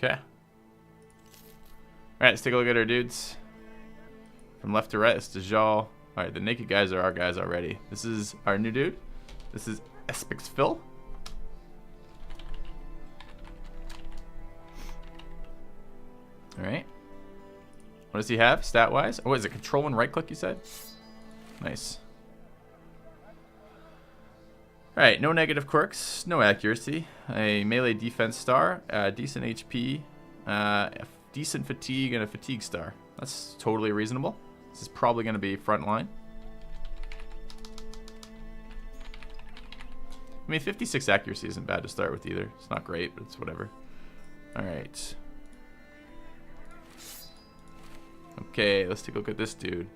Okay. Alright, let's take a look at our dudes. From left to right, it's Dajal. Alright, the naked guys are our guys already. This is our new dude. This is Espix Phil. Alright. What does he have, stat-wise? Oh, is it control and right-click, you said? Nice. Alright, no negative quirks, no accuracy. A melee defense star, decent HP, a decent fatigue, and a fatigue star. That's totally reasonable. This is probably going to be frontline. I mean, 56 accuracy isn't bad to start with either. It's not great, but it's whatever. Alright. Okay, let's take a look at this dude.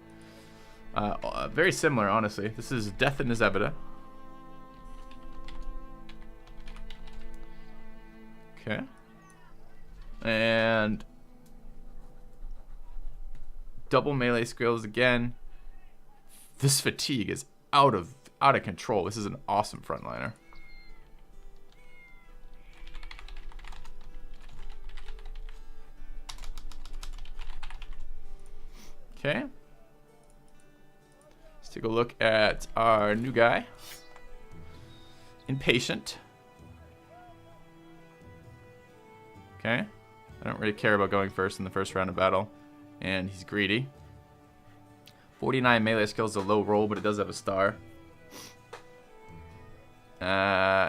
Very similar, honestly. This is Death in Zebeda. Okay. And double melee skills again. This fatigue is out of control. This is an awesome frontliner. Okay. Let's take a look at our new guy. Impatient. Okay. I don't really care about going first in the first round of battle. And he's greedy. 49 melee skills is a low roll, but it does have a star.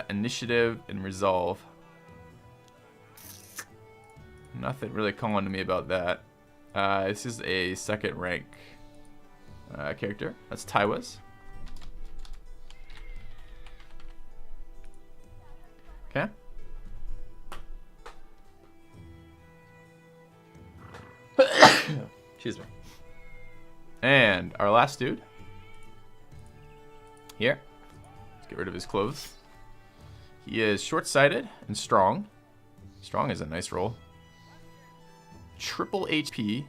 Initiative and resolve. Nothing really calling to me about that. This is a second rank character. That's Taiwa's. Okay. Excuse me. And our last dude. Here. Let's get rid of his clothes. He is short-sighted and strong. Strong is a nice roll. Triple HP.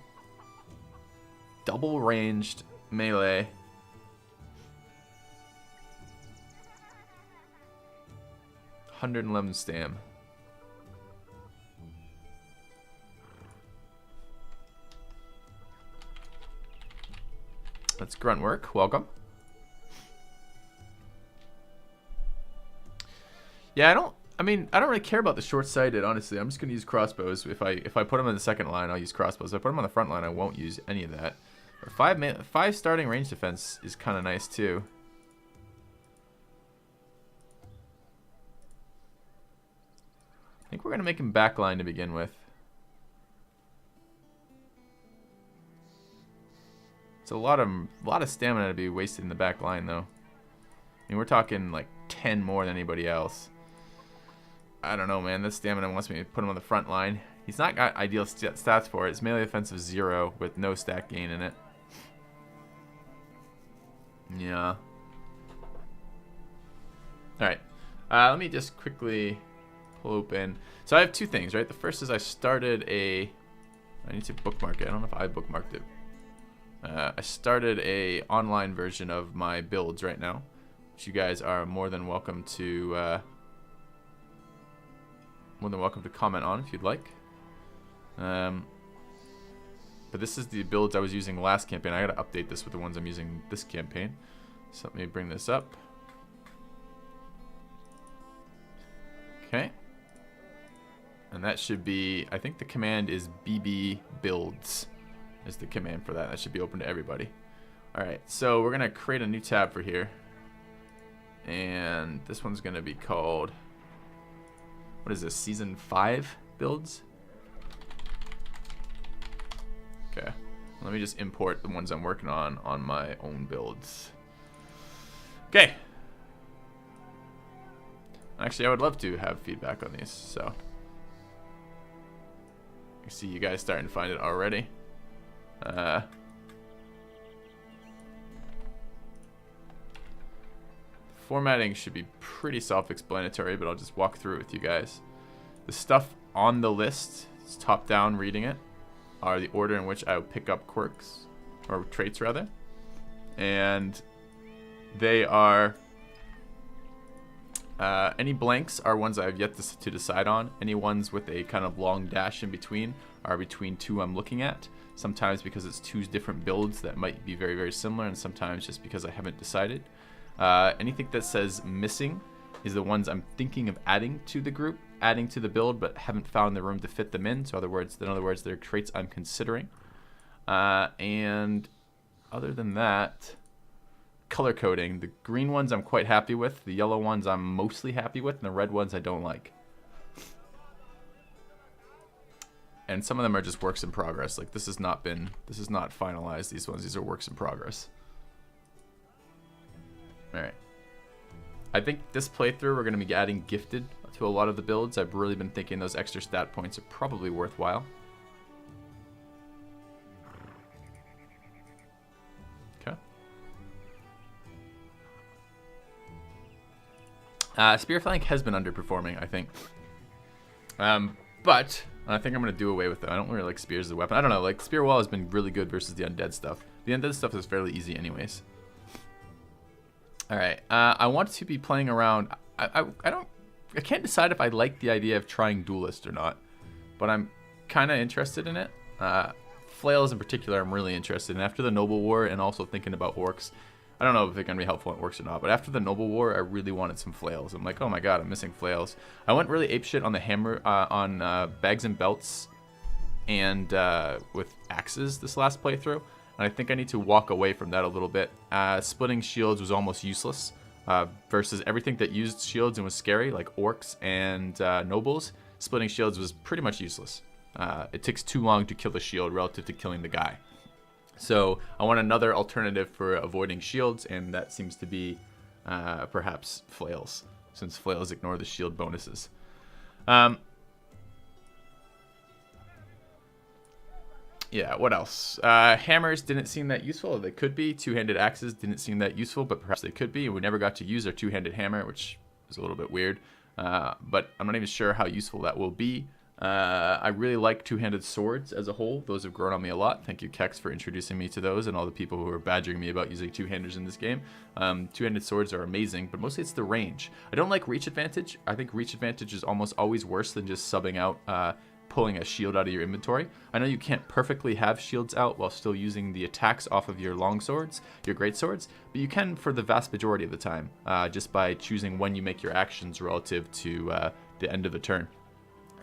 Double ranged melee. $111 stam. That's grunt work. Welcome. Yeah, I don't really care about the short-sighted, honestly. I'm just gonna use crossbows. If I put them in the second line, I'll use crossbows. If I put them on the front line, I won't use any of that. But five starting range defense is kind of nice too. I think we're gonna make him backline to begin with. It's a lot of stamina to be wasted in the back line, though. I mean, we're talking like 10 more than anybody else. I don't know, man. This stamina wants me to put him on the front line. He's not got ideal stats for it. It's melee offensive 0 with no stat gain in it. Yeah. Alright. Let me just quickly pull open. So I have two things, right? The first is I need to bookmark it. I don't know if I bookmarked it. I started a online version of my builds right now, which you guys are more than welcome to comment on if you'd like. But this is the builds I was using last campaign. I gotta update this with the ones I'm using this campaign. So let me bring this up. Okay. And that should be, I think the command is BB builds. Is the command for that. That should be open to everybody. Alright, so we're going to create a new tab for here. And this one's going to be called, what is this, Season 5 builds? Okay, let me just import the ones I'm working on my own builds. Okay. Actually, I would love to have feedback on these, so. I see you guys starting to find it already. Formatting should be pretty self-explanatory, but I'll just walk through it with you guys. The stuff on the list, it's top-down reading it, are the order in which I would pick up quirks, or traits rather. And they are Any blanks are ones I've yet to decide on. Any ones with a kind of long dash in between are between two I'm looking at. Sometimes because it's two different builds that might be very, very similar, and sometimes just because I haven't decided. Anything that says missing is the ones I'm thinking of adding to the group, adding to the build, but haven't found the room to fit them in. So in other words, they're traits I'm considering. And other than that, color coding. The green ones I'm quite happy with. The yellow ones I'm mostly happy with, and the red ones I don't like. And some of them are just works in progress. Like this is not finalized. These are works in progress. All right. I think this playthrough we're going to be adding gifted to a lot of the builds. I've really been thinking those extra stat points are probably worthwhile. Okay. Spear flank has been underperforming, I think. But I think I'm going to do away with it. I don't really like spears as a weapon. I don't know, like spear wall has been really good versus the undead stuff. The undead stuff is fairly easy anyways. All right, I want to be playing around. I can't decide if I like the idea of trying duelist or not, but I'm kind of interested in it. Flails in particular, I'm really interested in. After the Noble War and also thinking about orcs, I don't know if they're gonna be helpful in orcs or not, but after the Noble War, I really wanted some flails. I'm like, oh my god, I'm missing flails. I went really apeshit on the hammer, on bags and belts, and with axes this last playthrough. And I think I need to walk away from that a little bit. Splitting shields was almost useless versus everything that used shields and was scary, like orcs and nobles. Splitting shields was pretty much useless. It takes too long to kill the shield relative to killing the guy. So I want another alternative for avoiding shields, and that seems to be perhaps flails, since flails ignore the shield bonuses. Yeah, what else? Hammers didn't seem that useful. They could be. Two-handed axes didn't seem that useful, but perhaps they could be. We never got to use our two-handed hammer, which is a little bit weird. But I'm not even sure how useful that will be. I really like two-handed swords as a whole. Those have grown on me a lot. Thank you, Kex, for introducing me to those and all the people who are badgering me about using two-handers in this game. Two-handed swords are amazing, but mostly it's the range. I don't like reach advantage. I think reach advantage is almost always worse than just subbing out pulling a shield out of your inventory. I know you can't perfectly have shields out while still using the attacks off of your long swords, your great swords, but you can for the vast majority of the time, just by choosing when you make your actions relative to the end of the turn.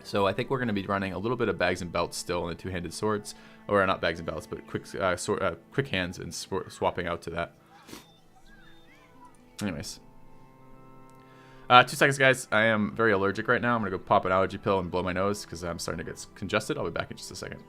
So I think we're going to be running a little bit of bags and belts still in the two-handed swords, or not bags and belts, but quick hands, and swapping out to that. Anyways. 2 seconds, guys. I am very allergic right now. I'm going to go pop an allergy pill and blow my nose because I'm starting to get congested. I'll be back in just a second.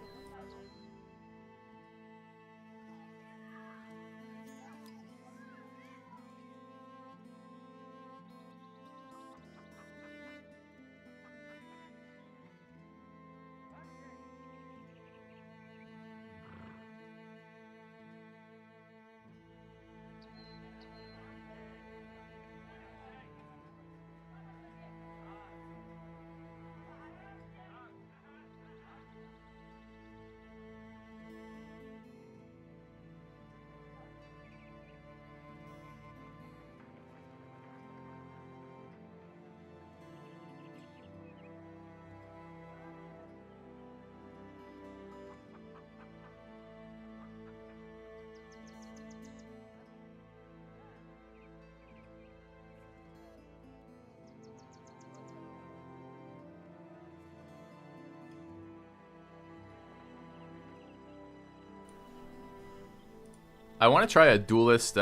I want to try a duelist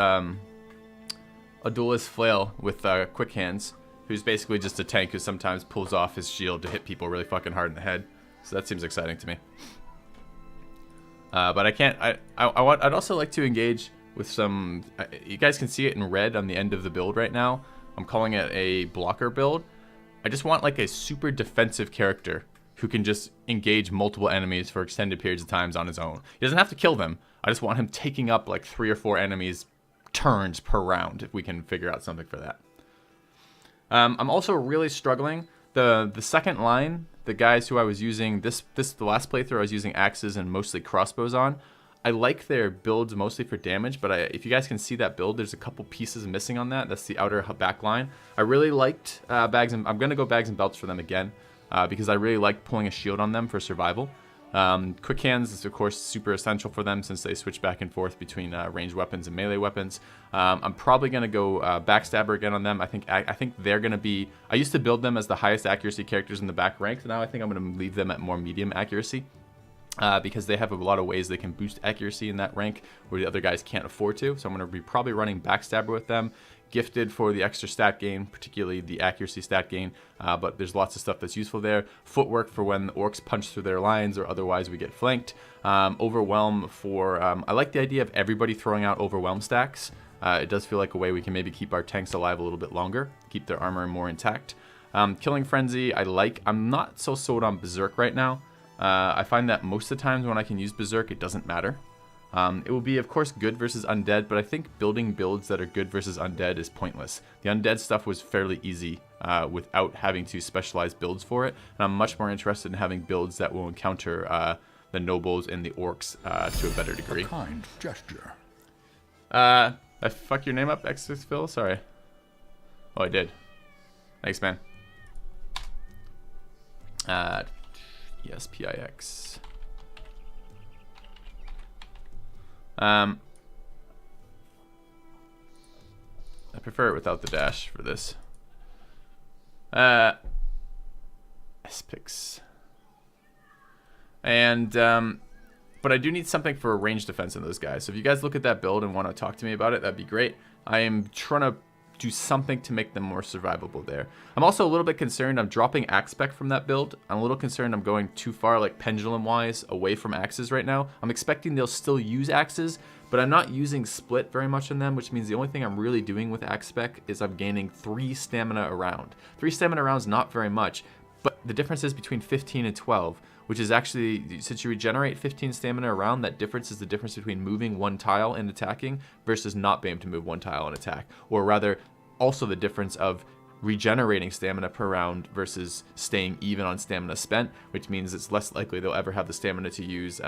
flail with quick hands, who's basically just a tank who sometimes pulls off his shield to hit people really fucking hard in the head. So that seems exciting to me. But I can't. I'd also like to engage with some. You guys can see it in red on the end of the build right now. I'm calling it a blocker build. I just want like a super defensive character who can just engage multiple enemies for extended periods of times on his own. He doesn't have to kill them. I just want him taking up like 3 or 4 enemies turns per round, if we can figure out something for that. I'm also really struggling. The second line, the guys who I was using the last playthrough I was using axes and mostly crossbows on, I like their builds mostly for damage, but if you guys can see that build, there's a couple pieces missing on that. That's the outer back line. I really liked bags, and I'm going to go bags and belts for them again because I really liked pulling a shield on them for survival. Quick hands is of course super essential for them since they switch back and forth between ranged weapons and melee weapons. I'm probably going to go backstabber again on them. I think they're going to be, I used to build them as the highest accuracy characters in the back ranks. Now I think I'm going to leave them at more medium accuracy. Because they have a lot of ways they can boost accuracy in that rank where the other guys can't afford to. So I'm going to be probably running Backstabber with them. Gifted for the extra stat gain, particularly the accuracy stat gain, but there's lots of stuff that's useful there. Footwork for when the orcs punch through their lines or otherwise we get flanked. Overwhelm for, I like the idea of everybody throwing out Overwhelm stacks. It does feel like a way we can maybe keep our tanks alive a little bit longer, keep their armor more intact. Killing Frenzy, I like. I'm not so sold on Berserk right now. I find that most of the times when I can use Berserk, it doesn't matter. It will be, of course, good versus undead, but I think building builds that are good versus undead is pointless. The undead stuff was fairly easy without having to specialize builds for it, and I'm much more interested in having builds that will encounter the nobles and the orcs to a better degree. A kind gesture. I fuck your name up, X6 Phil? Sorry. Oh, I did. Thanks, man. Yes, PIX. I prefer it without the dash for this. SPIX. And, but I do need something for a range defense in those guys. So if you guys look at that build and want to talk to me about it, that'd be great. I am trying to do something to make them more survivable there. I'm also a little bit concerned. I'm dropping axe spec from that build. I'm a little concerned I'm going too far, like pendulum-wise, away from axes right now. I'm expecting they'll still use axes, but I'm not using split very much in them, which means the only thing I'm really doing with axe spec is I'm gaining 3 stamina a round. 3 stamina rounds, not very much, but the difference is between 15 and 12, which is actually, since you regenerate 15 stamina a round, that difference is the difference between moving 1 tile and attacking versus not being able to move 1 tile and attack. Or rather, also the difference of regenerating stamina per round versus staying even on stamina spent, which means it's less likely they'll ever have the stamina to use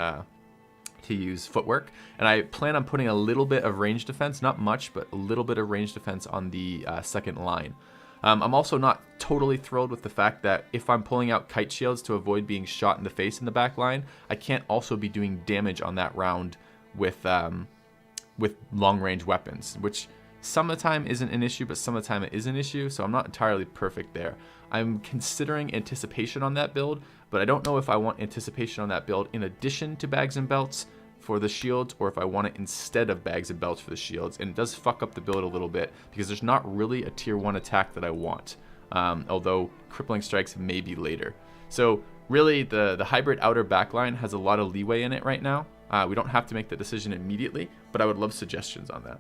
footwork. And I plan on putting a little bit of range defense, not much, but a little bit of range defense on the second line. I'm also not totally thrilled with the fact that if I'm pulling out kite shields to avoid being shot in the face in the back line, I can't also be doing damage on that round with long range weapons, which some of the time isn't an issue, but some of the time it is an issue, so I'm not entirely perfect there. I'm considering anticipation on that build, but I don't know if I want anticipation on that build in addition to bags and belts for the shields, or if I want it instead of bags and belts for the shields. And it does fuck up the build a little bit because there's not really a tier 1 attack that I want, although crippling strikes may be later. So really the hybrid outer backline has a lot of leeway in it right now. We don't have to make the decision immediately, but I would love suggestions on that.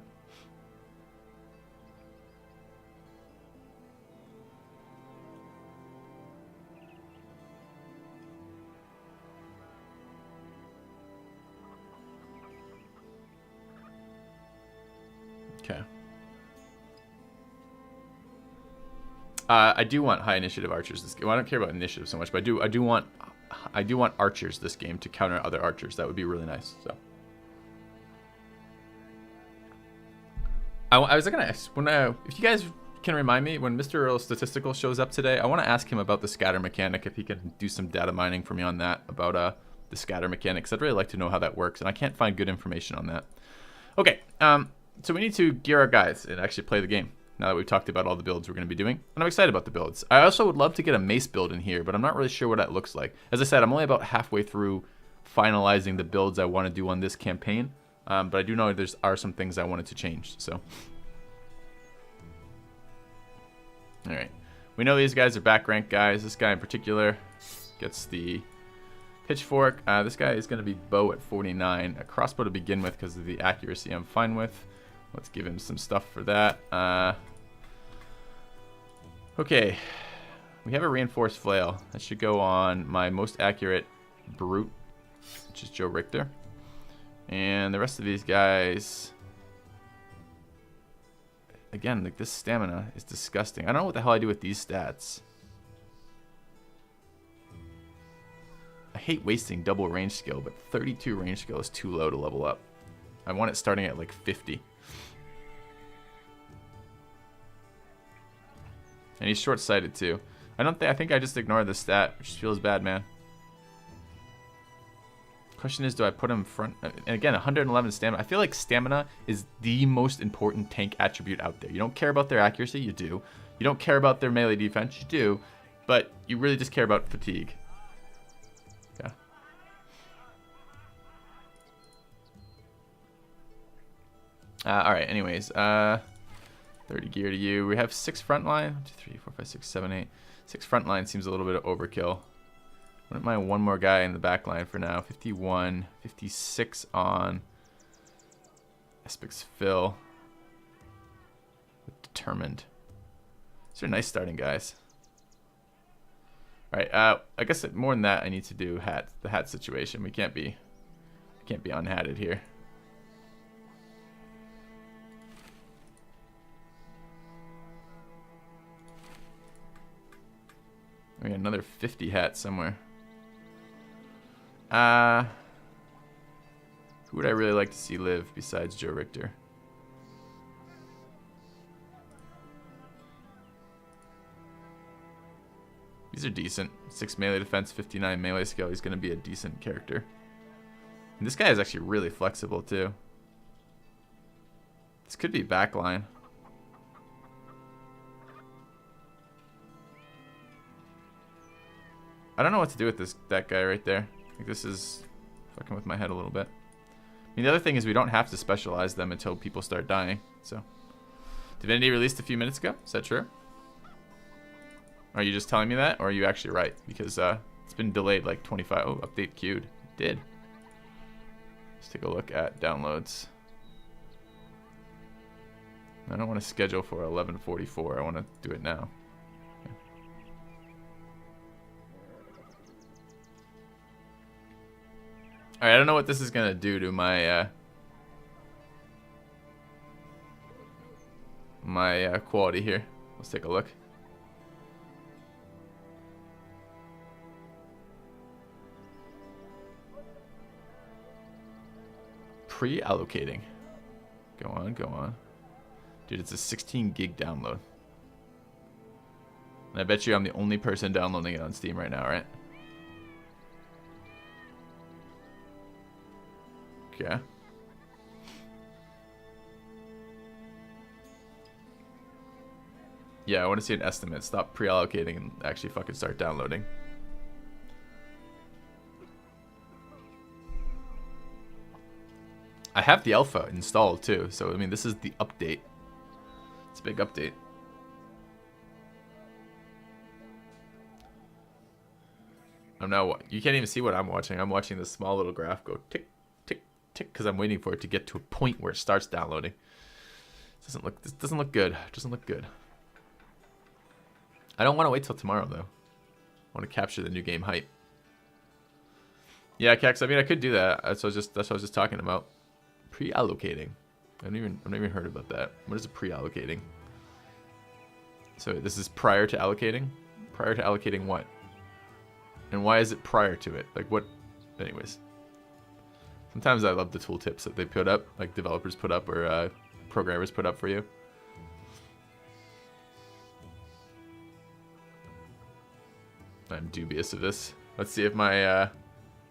Okay. I do want high initiative archers this game. Well, I don't care about initiative so much, but I do want archers this game to counter other archers. That would be really nice. So I was gonna ask if you guys can remind me when Mr. Earl Statistical shows up today. I want to ask him about the scatter mechanic, if he can do some data mining for me on that about the scatter mechanics. I'd really like to know how that works, and I can't find good information on that. Okay. So we need to gear our guys and actually play the game now that we've talked about all the builds we're going to be doing. And I'm excited about the builds. I also would love to get a mace build in here, but I'm not really sure what that looks like. As I said, I'm only about halfway through finalizing the builds I want to do on this campaign. But I do know there are some things I wanted to change. So, all right. We know these guys are back rank guys. This guy in particular gets the pitchfork. This guy is going to be bow at 49. A crossbow to begin with because of the accuracy I'm fine with. Let's give him some stuff for that. Okay. We have a reinforced flail. That should go on my most accurate brute, which is Joe Richter. And the rest of these guys, again, like this stamina is disgusting. I don't know what the hell I do with these stats. I hate wasting double range skill, but 32 range skill is too low to level up. I want it starting at like 50. And he's short-sighted too. I think I just ignored the stat, which feels bad, man. Question is, do I put him front? And again, 111 stamina. I feel like stamina is the most important tank attribute out there. You don't care about their accuracy, you do. You don't care about their melee defense, you do. But you really just care about fatigue. Yeah. Alright, anyways. 30 gear to you. We have 6 front line. 1, 2, 3, 4, 5, 6, 7, 8. 6 front line seems a little bit of overkill. Wouldn't mind one more guy in the back line for now. 51, 56 on Espix Phil. Determined. These are nice starting guys. All right, I guess more than that, I need to do the hat situation. We can't be unhatted here. We got another 50 hat somewhere. Who would I really like to see live besides Joe Richter? These are decent. 6 melee defense, 59 melee skill. He's going to be a decent character. And this guy is actually really flexible too. This could be backline. I don't know what to do with that guy right there. I think this is fucking with my head a little bit. I mean, the other thing is we don't have to specialize them until people start dying. So, Divinity released a few minutes ago. Is that true? Are you just telling me that, or are you actually right? Because it's been delayed like 25. Oh, update queued. It did. Let's take a look at downloads. I don't want to schedule for 11:44. I want to do it now. Okay. All right, I don't know what this is gonna do to my quality here. Let's take a look. Pre-allocating. Go on, go on. Dude, it's a 16 gig download. And I bet you I'm the only person downloading it on Steam right now, right? Okay. Yeah, I want to see an estimate. Stop pre-allocating and actually fucking start downloading. I have the alpha installed too, so I mean this is the update. It's a big update. I'm now, you can't even see what I'm watching. I'm watching this small little graph go tick, tick, tick, because I'm waiting for it to get to a point where it starts downloading. This doesn't look good. It doesn't look good. I don't want to wait till tomorrow though. I want to capture the new game hype. Yeah, Cax, I mean I could do that. That's what I was just talking about. Pre-allocating. I've never even heard about that. What is a pre-allocating? So this is prior to allocating? Prior to allocating what? And why is it prior to it? Like what? Anyways. Sometimes I love the tooltips that they put up, like developers put up or programmers put up for you. I'm dubious of this. Let's see if my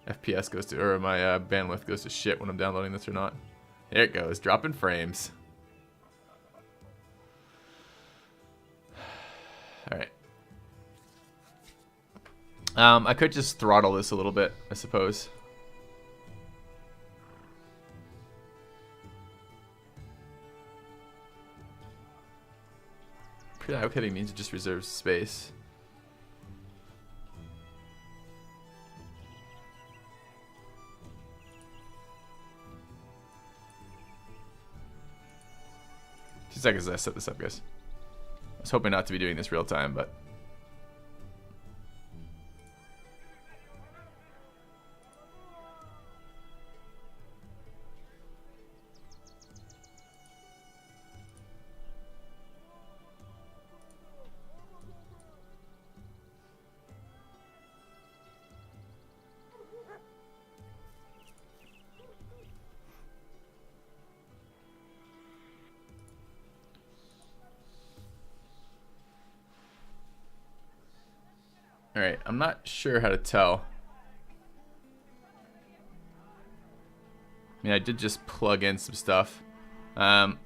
FPS goes to, or my bandwidth goes to shit when I'm downloading this or not. There it goes, dropping frames. All right. I could just throttle this a little bit, I suppose. Pre-allocating means it just reserves space. Seconds as I set this up, guys. I was hoping not to be doing this real time, but Alright, I'm not sure how to tell. I mean, I did just plug in some stuff. How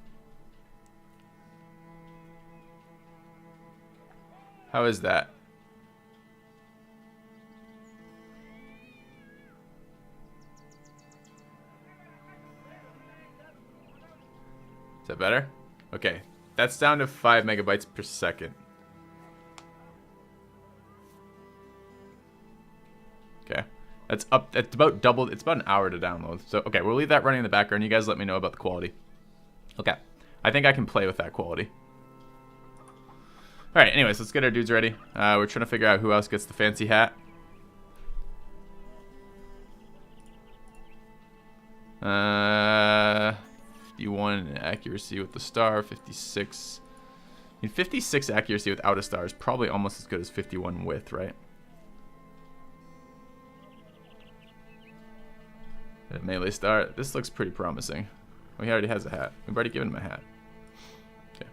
is that? Is that better? Okay, that's down to 5 megabytes per second. Okay, that's up. It's about double. It's about an hour to download. So okay, we'll leave that running in the background. You guys let me know about the quality. Okay, I think I can play with that quality. All right. Anyways, let's get our dudes ready. We're trying to figure out who else gets the fancy hat. 51 accuracy with the star. 56. I mean, 56 accuracy without a star is probably almost as good as 51 with, right? A melee star. This looks pretty promising. Oh, he already has a hat. We've already given him a hat. Okay.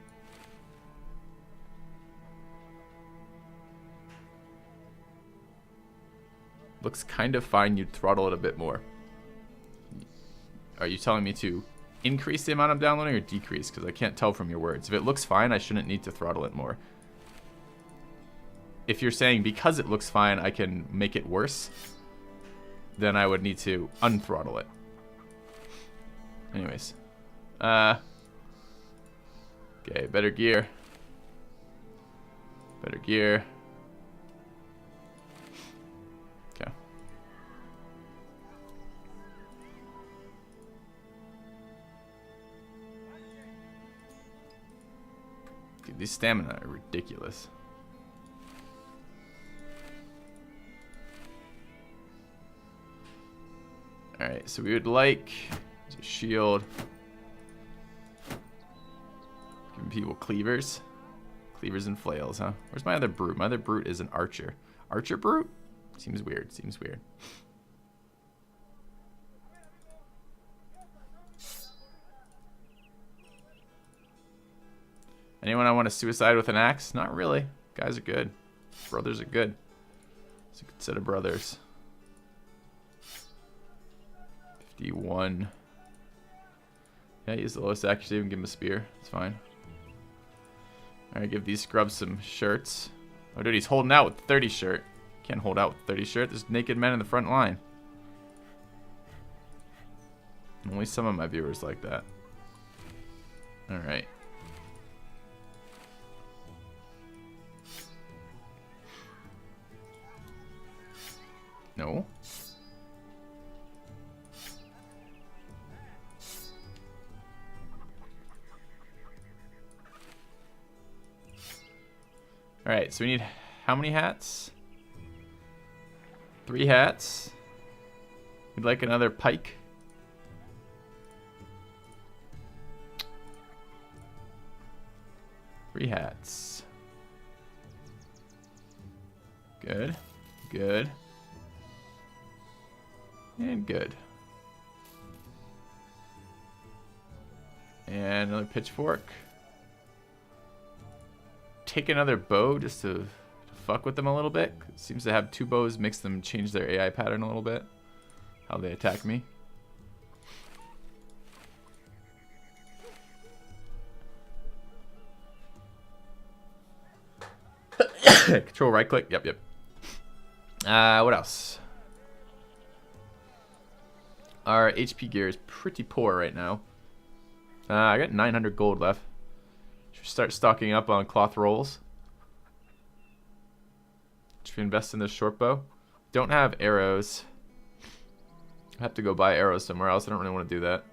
Looks kind of fine. You'd throttle it a bit more. Are you telling me to increase the amount I'm downloading or decrease? Because I can't tell from your words. If it looks fine, I shouldn't need to throttle it more. If you're saying because it looks fine, I can make it worse, then I would need to unthrottle it. Anyways. Okay, better gear. Better gear. Okay. Dude, these stamina are ridiculous. Alright, so we would like a shield. Giving people cleavers. Cleavers and flails, huh? Where's my other brute? My other brute is an archer. Archer brute? Seems weird. Seems weird. Anyone I want to suicide with an axe? Not really. Guys are good. Brothers are good. It's a good set of brothers. 51. Yeah, use the lowest accuracy and give him a spear. It's fine. Alright, give these scrubs some shirts. Oh, dude, he's holding out with the 30 shirt. Can't hold out with the 30 shirt. There's naked men in the front line. Only some of my viewers like that. Alright. No. Alright, so we need how many hats? 3 hats. We'd like another pike. Three hats. Good. Good. And good. And another pitchfork. Take another bow just to fuck with them a little bit. It seems to have 2 bows makes them change their AI pattern a little bit. How they attack me. Control right click. Yep, yep. What else? Our HP gear is pretty poor right now. I got 900 gold left. Should we start stocking up on cloth rolls? Should we invest in this short bow? Don't have arrows. I have to go buy arrows somewhere else. I don't really want to do that.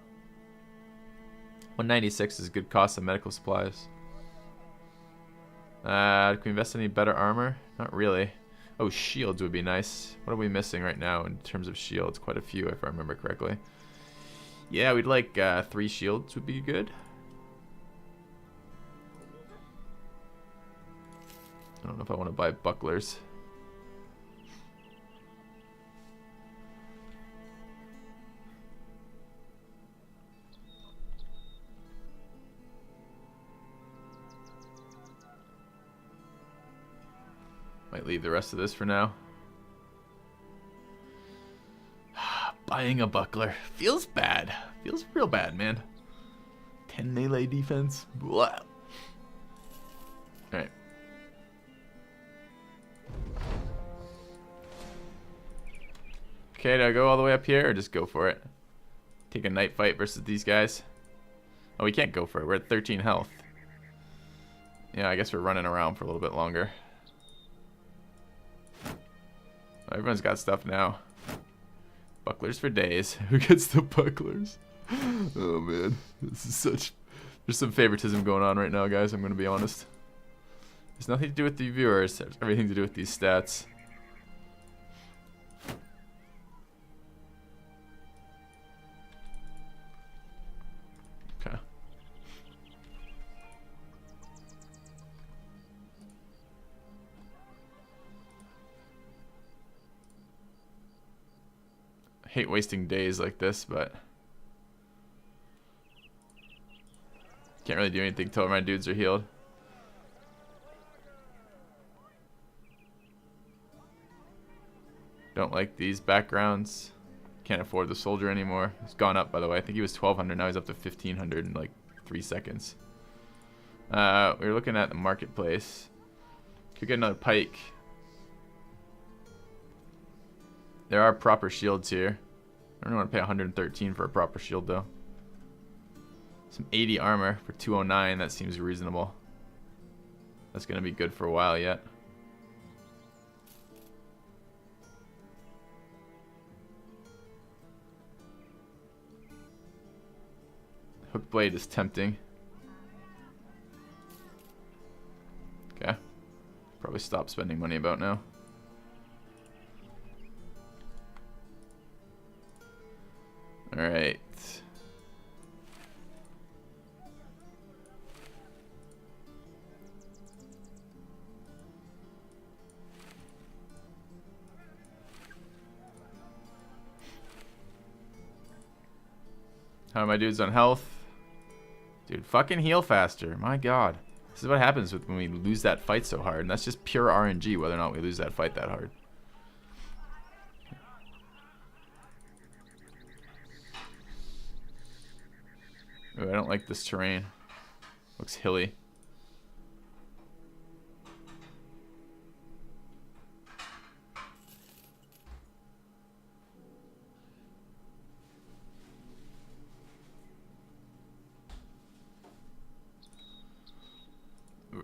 196 is good cost of medical supplies. Can we invest in any better armor? Not really. Oh, shields would be nice. What are we missing right now in terms of shields? Quite a few, if I remember correctly. Yeah, we'd like 3 shields would be good. I don't know if I want to buy bucklers. Might leave the rest of this for now. Buying a buckler. Feels bad. Feels real bad, man. 10 melee defense. Blah. Alright. Okay, do I go all the way up here or just go for it? Take a night fight versus these guys? Oh, we can't go for it. We're at 13 health. Yeah, I guess we're running around for a little bit longer. Everyone's got stuff now. Bucklers for days. Who gets the bucklers? Oh man, this is such... There's some favoritism going on right now, guys. I'm going to be honest. It's nothing to do with the viewers. It's everything to do with these stats. Okay. I hate wasting days like this, but can't really do anything until my dudes are healed. Don't like these backgrounds. Can't afford the soldier anymore. He's gone up, by the way. I think he was 1,200. Now he's up to 1,500 in like 3 seconds. We were looking at the marketplace. Could get another pike. There are proper shields here. I don't want to pay 113 for a proper shield though. Some 80 armor for 209. That seems reasonable. That's going to be good for a while yet. Hook blade is tempting. Okay. Probably stop spending money about now. Alright. How are my dudes on health? Dude, fucking heal faster. My god. This is what happens when we lose that fight so hard. And that's just pure RNG whether or not we lose that fight that hard. Ooh, I don't like this terrain. Looks hilly.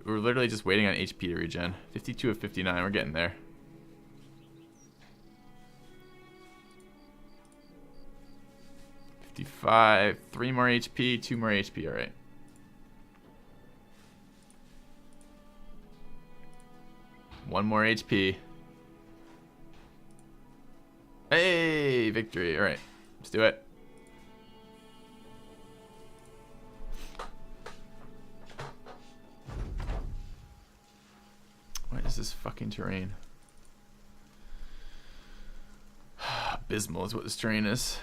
We're literally just waiting on HP to regen. 52 of 59, we're getting there. $55, 3 more HP, 2 more HP, alright. One more HP. Hey, victory, alright. Let's do it. What is this fucking terrain? Abysmal is what this terrain is.